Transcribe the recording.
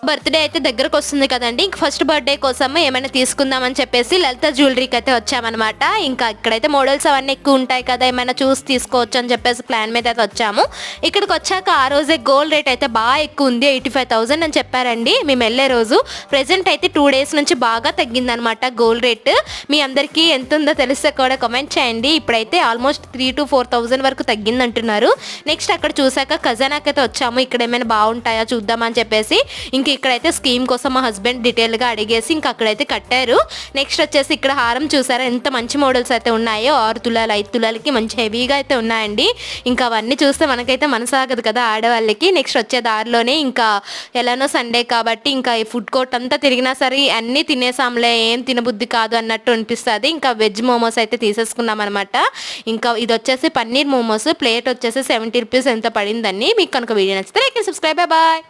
Birthday అయితే దగ్గరకు వస్తుంది కదండి. ఇంక ఫస్ట్ బర్త్డే కోసం ఏమైనా తీసుకుందామని చెప్పేసి లలిత జ్యువెలరీకి అయితే వచ్చామన్నమాట. ఇంకా ఇక్కడైతే మోడల్స్ అవన్నీ ఎక్కువ ఉంటాయి కదా, ఏమైనా చూసి తీసుకోవచ్చు అని చెప్పేసి ప్లాన్ మీద అయితే వచ్చాము. ఇక్కడికి వచ్చాక ఆ రోజే గోల్డ్ రేట్ అయితే బాగా ఎక్కువ ఉంది, 85,000 అని చెప్పారండి మేము వెళ్ళే రోజు. ప్రెజెంట్ అయితే 2 డేస్ నుంచి బాగా తగ్గిందనమాట గోల్డ్ రేట్. మీ అందరికీ ఎంత ఉందో తెలిస్తే కూడా కామెంట్ చేయండి. ఇప్పుడైతే ఆల్మోస్ట్ 3,000 to 4,000 వరకు తగ్గిందంటున్నారు. నెక్స్ట్ అక్కడ చూసాక ఖజానాకి అయితే వచ్చాము. ఇక్కడ ఏమైనా బాగుంటాయా చూద్దామని చెప్పేసి ఇంక ఇక్కడైతే స్కీమ్ కోసం మా హస్బెండ్ డీటెయిల్గా అడిగేసి ఇంక అక్కడైతే కట్టారు. నెక్స్ట్ వచ్చేసి ఇక్కడ హారం చూసారా ఎంత మంచి మోడల్స్ అయితే ఉన్నాయో, 6 తులాలు 5 తులాలకి మంచి హెవీగా అయితే ఉన్నాయండి. ఇంకా అవన్నీ చూస్తే మనకైతే మనసాగదు కదా ఆడవాళ్ళకి. నెక్స్ట్ వచ్చే దారిలోనే ఇంకా ఎలానో సండే కాబట్టి ఇంకా ఈ ఫుడ్ కోర్ట్ అంతా తిరిగినా సరే అన్నీ తినేసాంలే, ఏం తినబుద్ధి కాదు అన్నట్టు అనిపిస్తుంది. ఇంకా వెజ్ మోమోస్ అయితే తీసేసుకున్నాం అనమాట. ఇంకా ఇది వచ్చేసి పన్నీర్ మోమోస్, ప్లేట్ వచ్చేసి 70 రూపీస్ ఎంత పడిందని. మీకు కనుక వీడియో నచ్చితే లైక్ అండ్ సబ్స్క్రైబ్. బాయ్.